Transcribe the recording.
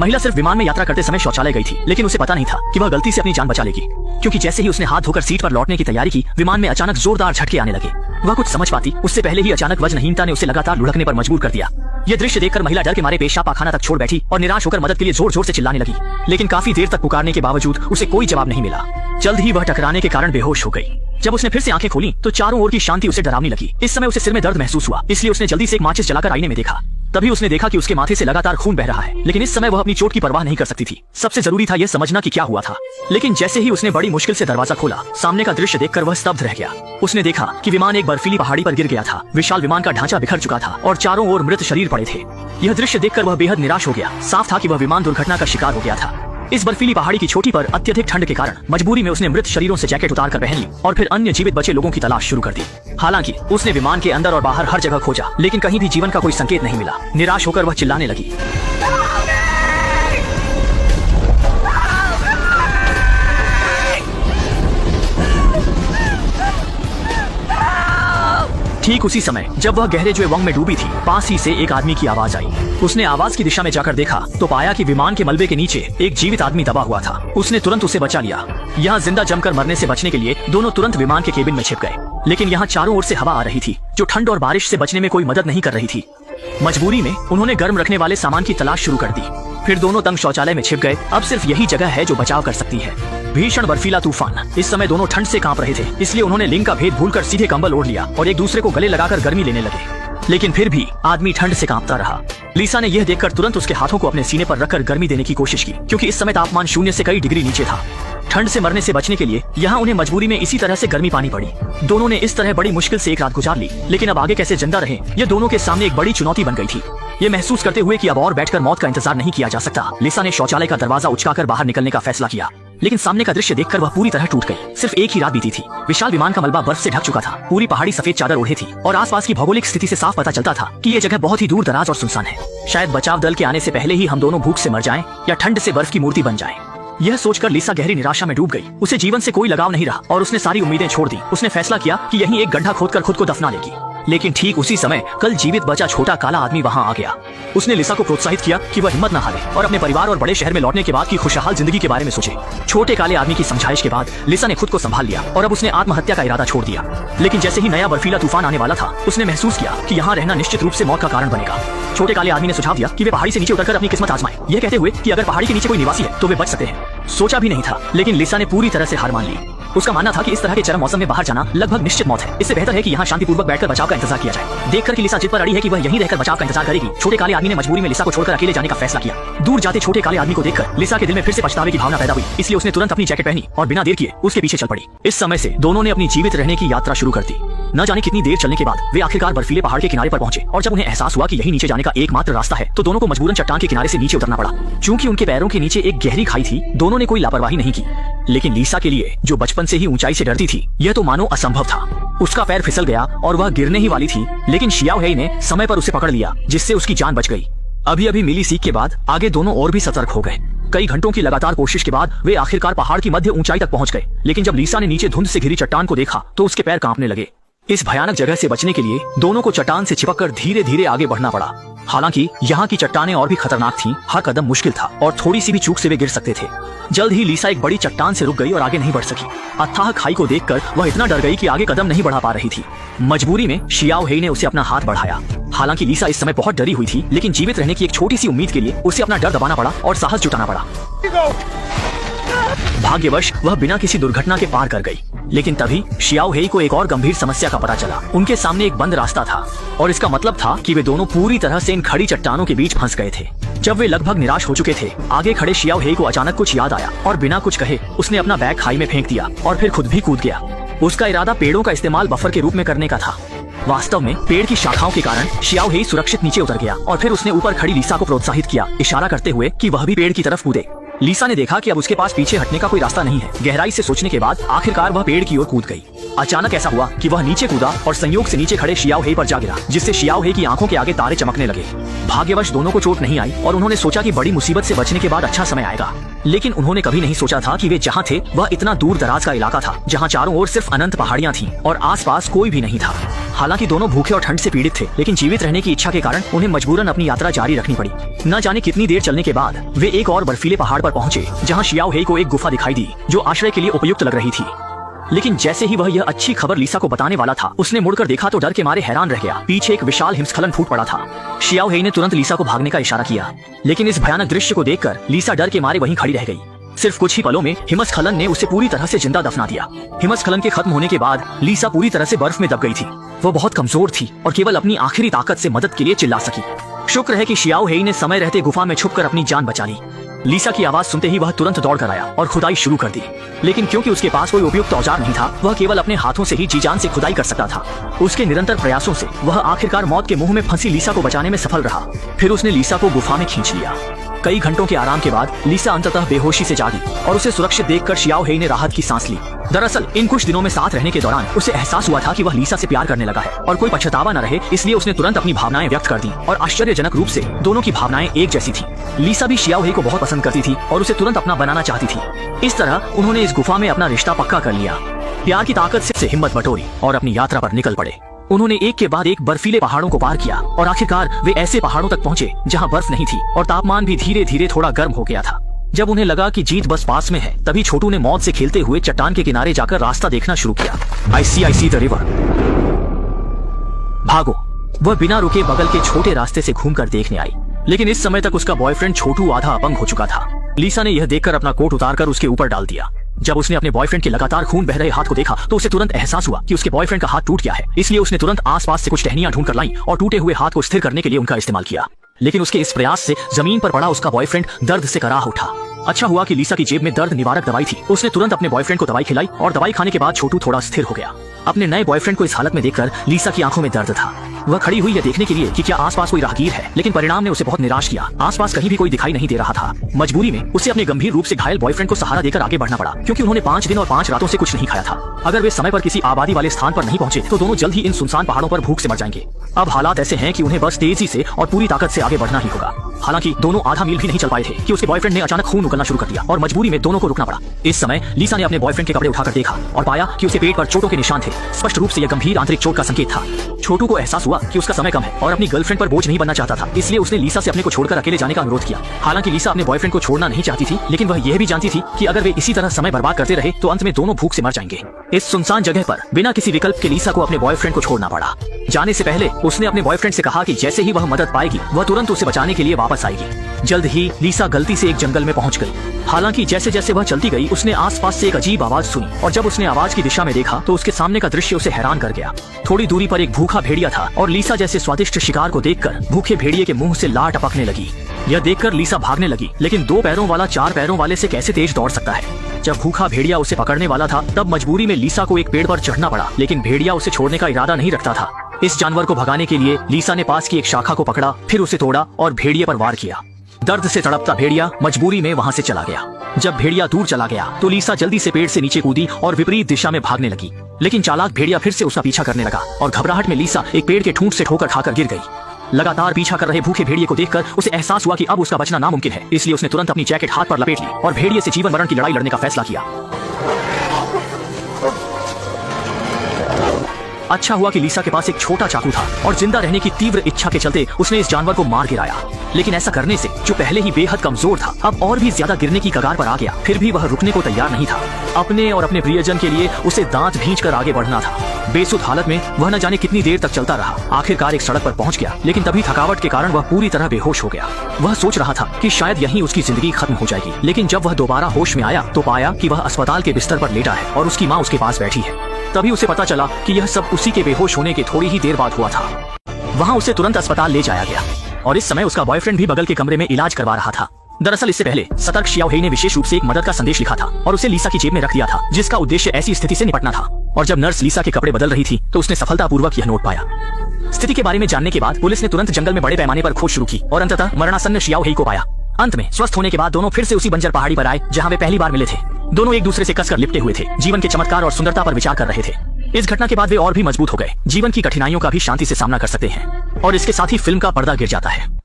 महिला सिर्फ विमान में यात्रा करते समय शौचालय गई थी, लेकिन उसे पता नहीं था कि वह गलती से अपनी जान बचा लेगी, क्योंकि जैसे ही उसने हाथ धोकर सीट पर लौटने की तैयारी की, विमान में अचानक जोरदार झटके आने लगे। वह कुछ समझ पाती उससे पहले ही अचानक वजनहीनता ने उसे लगातार लुढ़कने पर मजबूर कर दिया। यह दृश्य देखकर महिला डर के मारे पेशाब पाखाना तक छोड़ बैठी और निराश होकर मदद के लिए जोर जोर से चिल्लाने लगी, लेकिन काफी देर तक पुकारने के बावजूद उसे कोई जवाब नहीं मिला। जल्द ही वह टकराने के कारण बेहोश हो गई। जब उसने फिर से आंखें खोली तो चारों ओर की शांति उसे डरावनी लगी। इस समय उसे सिर में दर्द महसूस हुआ, इसलिए उसने जल्दी से एक माचिस जलाकर आईने में देखा। तभी उसने देखा कि उसके माथे से लगातार खून बह रहा है, लेकिन इस समय वह अपनी चोट की परवाह नहीं कर सकती थी। सबसे जरूरी था यह समझना कि क्या हुआ था। लेकिन जैसे ही उसने बड़ी मुश्किल से दरवाजा खोला, सामने का दृश्य देखकर वह स्तब्ध रह गया। उसने देखा कि विमान एक बर्फीली पहाड़ी पर गिर गया था। विशाल विमान का ढांचा बिखर चुका था और चारों ओर मृत शरीर पड़े थे। यह दृश्य देखकर वह बेहद निराश हो गया। साफ था कि वह विमान दुर्घटना का शिकार हो गया था। इस बर्फीली पहाड़ी की चोटी पर अत्यधिक ठंड के कारण मजबूरी में उसने मृत शरीरों से जैकेट उतार कर पहन ली और फिर अन्य जीवित बचे लोगों की तलाश शुरू कर दी। हालांकि उसने विमान के अंदर और बाहर हर जगह खोजा, लेकिन कहीं भी जीवन का कोई संकेत नहीं मिला। निराश होकर वह चिल्लाने लगी। ठीक उसी समय जब वह गहरे ज्वेवंग में डूबी थी, पास ही से एक आदमी की आवाज आई। उसने आवाज की दिशा में जाकर देखा तो पाया कि विमान के मलबे के नीचे एक जीवित आदमी दबा हुआ था। उसने तुरंत उसे बचा लिया। यहाँ जिंदा जमकर मरने से बचने के लिए दोनों तुरंत विमान के केबिन में छिप गए, लेकिन यहाँ चारों ओर से हवा आ रही थी जो ठंड और बारिश से बचने में कोई मदद नहीं कर रही थी। मजबूरी में उन्होंने गर्म रखने वाले सामान की तलाश शुरू कर दी। फिर दोनों तंग शौचालय में छिप गए। अब सिर्फ यही जगह है जो बचाव कर सकती है। भीषण बर्फीला तूफान। इस समय दोनों ठंड से कांप रहे थे, इसलिए उन्होंने लिंग का भेद भूलकर सीधे कंबल ओढ़ लिया और एक दूसरे को गले लगाकर गर्मी लेने लगे। लेकिन फिर भी आदमी ठंड से कांपता रहा। लिसा ने यह देखकर तुरंत उसके हाथों को अपने सीने पर रखकर गर्मी देने की कोशिश की, क्योंकि इस समय तापमान 0 से कई डिग्री नीचे था। ठंड से मरने से बचने के लिए यहाँ उन्हें मजबूरी में इसी तरह से गर्मी पानी पड़ी। दोनों ने इस तरह बड़ी मुश्किल से एक रात गुजार ली, लेकिन अब आगे कैसे जिंदा रहे यह दोनों के सामने एक बड़ी चुनौती बन गई थी। ये महसूस करते हुए कि अब और बैठकर मौत का इंतजार नहीं किया जा सकता, लिसा ने शौचालय का दरवाजा उचकाकर बाहर निकलने का फैसला किया। लेकिन सामने का दृश्य देखकर वह पूरी तरह टूट गई। सिर्फ एक ही रात बीती थी। विशाल विमान का मलबा बर्फ से ढक चुका था। पूरी पहाड़ी सफेद चादर ओढ़े थी और आसपास की भौगोलिक स्थिति से साफ पता चलता था कि ये जगह बहुत ही दूर दराज और सुनसान है। शायद बचाव दल के आने से पहले ही हम दोनों भूख से मर जाएं या ठंड से बर्फ की मूर्ति बन जाएं। यह सोचकर लिसा गहरी निराशा में डूब गई। उसे जीवन से कोई लगाव नहीं रहा और उसने सारी उम्मीदें छोड़ दी। उसने फैसला किया कि यहीं एक गड्ढा खोदकर खुद को दफना लेगी। लेकिन ठीक उसी समय कल जीवित बचा छोटा काला आदमी वहां आ गया। उसने लिसा को प्रोत्साहित किया कि वह हिम्मत न हारे और अपने परिवार और बड़े शहर में लौटने के बाद की खुशहाल जिंदगी के बारे में सोचे। छोटे काले आदमी की समझाइश के बाद लिसा ने खुद को संभाल लिया और अब उसने आत्महत्या का इरादा छोड़ दिया। लेकिन जैसे ही नया बर्फीला तूफान आने वाला था, उसने महसूस किया कि यहाँ रहना निश्चित रूप से मौत का कारण बनेगा। छोटे काले आदमी ने सुझाव दिया कि वे पहाड़ी से नीचे उतरकर अपनी किस्मत आजमाएं, यह कहते हुए कि अगर पहाड़ी के नीचे कोई निवासी है तो वे बच सकते हैं। सोचा भी नहीं था, लेकिन लिसा ने पूरी तरह से हार मान ली। उसका मानना था कि इस तरह के चरम मौसम में बाहर जाना लगभग निश्चित मौत है। इससे बेहतर है कि यहाँ शांतिपूर्वक बैठकर बचाव का इंतजार किया जाए। देखकर कि लिसा जिद पर अड़ी है कि वह यहीं रहकर बचाव का इंतजार करेगी, छोटे काले आदमी ने मजबूरी में लिसा को छोड़कर अकेले जाने का फैसला किया। दूर जाते छोटे काले आदमी को देखकर लिसा के दिल में फिर से पछतावे की भावना पैदा हुई, इसलिए उसने तुरंत अपनी जैकेट पहनी और बिना देर किए उसके पीछे चल पड़ी। इस समय से दोनों ने अपनी जीवित रहने की यात्रा शुरू कर दी। न जाने कितनी देर चलने के बाद वे आखिरकार बर्फीले पहाड़ के किनारे पर पहुंचे और जब उन्हें एहसास हुआ कि यही नीचे जाने का एकमात्र रास्ता है, तो दोनों को मजबूरन चट्टान के किनारे से नीचे उतरना पड़ा। चूंकि उनके पैरों के नीचे एक गहरी खाई थी, दोनों ने कोई लापरवाही नहीं की। लेकिन लिसा के लिए, जो बचपन से ही ऊंचाई से डरती थी, यह तो मानो असंभव था। उसका पैर फिसल गया और वह गिरने ही वाली थी, लेकिन शियाओ हेई ने समय पर उसे पकड़ लिया, जिससे उसकी जान बच गई। अभी अभी मिली सीख के बाद आगे दोनों और भी सतर्क हो गए। कई घंटों की लगातार कोशिश के बाद वे आखिरकार पहाड़ की मध्य ऊंचाई तक पहुंच गए। लेकिन जब लिसा ने नीचे धुंध से घिरी चट्टान को देखा तो उसके पैर कांपने लगे। इस भयानक जगह से बचने के लिए दोनों को चट्टान से चिपककर धीरे धीरे आगे बढ़ना पड़ा। हालांकि यहाँ की चट्टानें और भी खतरनाक थीं, हर कदम मुश्किल था और थोड़ी सी भी चूक से वे गिर सकते थे। जल्द ही लिसा एक बड़ी चट्टान से रुक गई और आगे नहीं बढ़ सकी। अथाह खाई को देखकर वह इतना डर गई कि आगे कदम नहीं बढ़ा पा रही थी। मजबूरी में शियाओ हेई ने उसे अपना हाथ बढ़ाया। हालांकि लिसा इस समय बहुत डरी हुई थी, लेकिन जीवित रहने की एक छोटी सी उम्मीद के लिए उसे अपना डर दबाना पड़ा और साहस जुटाना पड़ा। भाग्यवश वह बिना किसी दुर्घटना के पार कर गई। लेकिन तभी शियाओ हेई को एक और गंभीर समस्या का पता चला। उनके सामने एक बंद रास्ता था और इसका मतलब था कि वे दोनों पूरी तरह से इन खड़ी चट्टानों के बीच फंस गए थे। जब वे लगभग निराश हो चुके थे, आगे खड़े शियाओ हेई को अचानक कुछ याद आया और बिना कुछ कहे उसने अपना बैग खाई में फेंक दिया और फिर खुद भी कूद गया। उसका इरादा पेड़ों का इस्तेमाल बफर के रूप में करने का था। वास्तव में पेड़ की शाखाओं के कारण शियाओ हेई सुरक्षित नीचे उतर गया और फिर उसने ऊपर खड़ी लिसा को प्रोत्साहित किया, इशारा करते हुए कि वह भी पेड़ की तरफ कूदे। लीसा ने देखा कि अब उसके पास पीछे हटने का कोई रास्ता नहीं है। गहराई से सोचने के बाद आखिरकार वह पेड़ की ओर कूद गई। अचानक ऐसा हुआ कि वह नीचे कूदा और संयोग से नीचे खड़े शियाओ हे पर जा गिरा, जिससे शियाओ हे की आंखों के आगे तारे चमकने लगे। भाग्यवश दोनों को चोट नहीं आई और उन्होंने सोचा कि बड़ी मुसीबत से बचने के बाद अच्छा समय आएगा। लेकिन उन्होंने कभी नहीं सोचा था कि वे जहाँ थे वह इतना दूर दराज का इलाका था, जहाँ चारों ओर सिर्फ अनंत पहाड़ियाँ थीं और आसपास कोई भी नहीं था। हालांकि दोनों भूखे और ठंड से पीड़ित थे, लेकिन जीवित रहने की इच्छा के कारण उन्हें मजबूरन अपनी यात्रा जारी रखनी पड़ी। न जाने कितनी देर चलने के बाद वे एक और बर्फीले पहाड़ पर पहुंचे, जहां शियाओ हे को एक गुफा दिखाई दी जो आश्रय के लिए उपयुक्त लग रही थी। लेकिन जैसे ही वह यह अच्छी खबर लीसा को बताने वाला था, उसने मुड़कर देखा तो डर के मारे हैरान रह गया। पीछे एक विशाल हिमस्खलन फूट पड़ा था। शियाओ हे ने तुरंत लीसा को भागने का इशारा किया, लेकिन इस भयानक दृश्य को देखकर लीसा डर के मारे वहीं खड़ी रह गई। सिर्फ कुछ ही पलों में हिमस्खलन ने उसे पूरी तरह से जिंदा दफना दिया। हिमस्खलन के खत्म होने के बाद लीसा पूरी तरह से बर्फ में दब गई थी। वो बहुत कमजोर थी और केवल अपनी आखिरी ताकत से मदद के लिए चिल्ला सकी। शुक्र है कि शियाओ हे ने समय रहते गुफा में छुपकर अपनी जान बचा ली। लीसा की आवाज सुनते ही वह तुरंत दौड़ कर आया और खुदाई शुरू कर दी। लेकिन क्योंकि उसके पास कोई उपयुक्त औजार नहीं था, वह केवल अपने हाथों से ही जी जान से खुदाई कर सकता था। उसके निरंतर प्रयासों से वह आखिरकार मौत के मुंह में फंसी लीसा को बचाने में सफल रहा। फिर उसने लीसा को गुफा में खींच लिया। कई घंटों के आराम के बाद लीसा अंततः बेहोशी से जागी और उसे सुरक्षित देखकर शियाओ हे ने राहत की सांस ली। दरअसल इन कुछ दिनों में साथ रहने के दौरान उसे एहसास हुआ था कि वह लीसा से प्यार करने लगा है और कोई पछतावा न रहे, इसलिए उसने तुरंत अपनी भावनाएं व्यक्त कर दी और आश्चर्यजनक रूप से दोनों की भावनाएं एक जैसी थी। लीसा भी शियाओ हे को बहुत पसंद करती थी और उसे तुरंत अपना बनाना चाहती थी। इस तरह उन्होंने इस गुफा में अपना रिश्ता पक्का कर लिया। प्यार की ताकत से हिम्मत बटोरी और अपनी यात्रा पर निकल पड़े। उन्होंने एक के बाद एक बर्फीले पहाड़ों को पार किया और आखिरकार वे ऐसे पहाड़ों तक पहुंचे जहां बर्फ नहीं थी और तापमान भी धीरे धीरे थोड़ा गर्म हो गया था। जब उन्हें लगा कि जीत बस पास में है, तभी छोटू ने मौत से खेलते हुए चट्टान के किनारे जाकर रास्ता देखना शुरू किया। आई सी द रिवर। भागो। वह बिना रुके बगल के छोटे रास्ते से घूमकर देखने आई, लेकिन इस समय तक उसका बॉयफ्रेंड छोटू आधा अपंग हो चुका था। लीसा ने यह देखकर अपना कोट उतारकर उसके ऊपर डाल दिया। जब उसने अपने बॉयफ्रेंड के लगातार खून बह रहे हाथ को देखा तो उसे तुरंत एहसास हुआ कि उसके बॉयफ्रेंड का हाथ टूट गया है। इसलिए उसने तुरंत आसपास से कुछ टहनियां ढूंढकर लाई और टूटे हुए हाथ को स्थिर करने के लिए उनका इस्तेमाल किया। लेकिन उसके इस प्रयास से जमीन पर पड़ा उसका बॉयफ्रेंड दर्द से कराह उठा। अच्छा हुआ कि लीसा की जेब में दर्द निवारक दवाई थी। उसने तुरंत अपने बॉयफ्रेंड को दवाई खिलाई और दवाई खाने के बाद छोटू थोड़ा स्थिर हो गया। अपने नए बॉयफ्रेंड को इस हालत में देखकर लीसा की आंखों में दर्द था। वह खड़ी हुई यह देखने के लिए कि क्या आसपास कोई राहगीर है, लेकिन परिणाम ने उसे बहुत निराश किया। आसपास कहीं भी कोई दिखाई नहीं दे रहा था। मजबूरी में उसे अपने गंभीर रूप से घायल बॉयफ्रेंड को सहारा देकर आगे बढ़ना पड़ा, क्योंकि उन्होंने 5 दिन और 5 रातों से कुछ नहीं खाया था। अगर वे समय पर किसी आबादी वाले स्थान पर नहीं पहुंचे तो दोनों जल्द ही इन सुनसान पहाड़ों पर भूख से मर जाएंगे। अब हालात ऐसे हैं कि उन्हें बस तेजी से और पूरी ताकत से आगे बढ़ना ही होगा। हालांकि दोनों आधा मील भी नहीं चल पाए थे कि उसके बॉयफ्रेंड ने अचानक खून उगलना शुरू कर दिया और मजबूरी में दोनों को रुकना पड़ा। इस समय लीसा ने अपने बॉयफ्रेंड के कपड़े उठाकर देखा और पाया कि उसके पेट पर चोटों के निशान थे। स्पष्ट रूप से यह गंभीर आंतरिक चोट का संकेत था। छोटू को एहसास हुआ कि उसका समय कम है और अपनी गर्लफ्रेंड पर बोझ नहीं बनना चाहता था, इसलिए उसने लीसा से अपने को छोड़कर अकेले जाने का अनुरोध किया। हालांकि लीसा अपने बॉयफ्रेंड को छोड़ना नहीं चाहती थी, लेकिन वह यह भी जानती थी कि अगर वे इसी तरह समय बर्बाद करते रहे तो अंत में दोनों भूख से मर जाएंगे। इस सुनसान जगह पर बिना किसी विकल्प के लीसा को अपने बॉयफ्रेंड को छोड़ना पड़ा। जाने से पहले उसने अपने बॉयफ्रेंड से कहा कि जैसे ही वह मदद पाएगी वह तुरंत उसे बचाने के लिए वापस आएगी। जल्द ही लीसा गलती से एक जंगल में पहुंच गई। हालांकि जैसे जैसे वह चलती गई उसने आसपास से एक अजीब आवाज सुनी और जब उसने आवाज की दिशा में देखा तो उसके सामने का दृश्य उसे हैरान कर गया। थोड़ी दूरी पर एक भूखा भेड़िया था और लीसा जैसे स्वादिष्ट शिकार को देखकर भूखे भेड़िए के मुंह से लार टपकने लगी। यह देखकर लीसा भागने लगी, लेकिन 2 पैरों वाला 4 पैरों वाले से कैसे तेज दौड़ सकता है। जब भूखा भेड़िया उसे पकड़ने वाला था तब मजबूरी में लीसा को एक पेड़ पर चढ़ना पड़ा, लेकिन भेड़िया उसे छोड़ने का इरादा नहीं रखता था। इस जानवर को भगाने के लिए लीसा ने पास की एक शाखा को पकड़ा, फिर उसे तोड़ा और भेड़िए पर वार किया। दर्द से तड़पता भेड़िया मजबूरी में वहां से चला गया। जब भेड़िया दूर चला गया तो लीसा जल्दी से पेड़ से नीचे कूदी और विपरीत दिशा में भागने लगी, लेकिन चालाक भेड़िया फिर से उसका पीछा करने लगा और घबराहट में लीसा एक पेड़ के ठूंठ से ठोकर खाकर गिर गई। लगातार पीछा कर रहे भूखे भेड़िए को देखकर उसे एहसास हुआ कि अब उसका बचना नामुमकिन है, इसलिए उसने तुरंत अपनी जैकेट हाथ पर लपेट ली और भेड़िए से जीवन मरण की लड़ाई लड़ने का फैसला किया। अच्छा हुआ कि लीसा के पास एक छोटा चाकू था और जिंदा रहने की तीव्र इच्छा के चलते उसने इस जानवर को मार गिराया। लेकिन ऐसा करने से जो पहले ही बेहद कमजोर था अब और भी ज्यादा गिरने की कगार पर आ गया। फिर भी वह रुकने को तैयार नहीं था। अपने और अपने प्रियजन के लिए उसे दांत भींचकर आगे बढ़ना था। बेसुध हालत में वह न जाने कितनी देर तक चलता रहा। आखिरकार एक सड़क पर पहुंच गया, लेकिन तभी थकावट के कारण वह पूरी तरह बेहोश हो गया। वह सोच रहा था कि शायद यहीं उसकी जिंदगी खत्म हो जाएगी, लेकिन जब वह दोबारा होश में आया तो पाया कि वह अस्पताल के बिस्तर पर लेटा है और उसकी माँ उसके पास बैठी है। तभी उसे पता चला कि यह सब उसी के बेहोश होने के थोड़ी ही देर बाद हुआ था। वहाँ उसे तुरंत अस्पताल ले जाया गया और इस समय उसका बॉयफ्रेंड भी बगल के कमरे में इलाज करवा रहा था। दरअसल इससे पहले सतर्क शियाओ हे ने विशेष रूप से एक मदद का संदेश लिखा था और उसे लीसा की जेब में रख दिया था, जिसका उद्देश्य ऐसी स्थिति से निपटना था। और जब नर्स लीसा के कपड़े बदल रही थी तो उसने सफलतापूर्वक यह नोट पाया। स्थिति के बारे में जानने के बाद पुलिस ने तुरंत जंगल में बड़े पैमाने पर खोज शुरू की और अंततः मरणासन्न शियाओ हे को पाया। अंत में स्वस्थ होने के बाद दोनों फिर से उसी बंजर पहाड़ी पर आए जहाँ वे पहली बार मिले थे। दोनों एक दूसरे से कसकर लिपटे हुए थे, जीवन के चमत्कार और सुंदरता पर विचार कर रहे थे। इस घटना के बाद वे और भी मजबूत हो गए, जीवन की कठिनाइयों का भी शांति से सामना कर सकते हैं। और इसके साथ ही फिल्म का पर्दा गिर जाता है।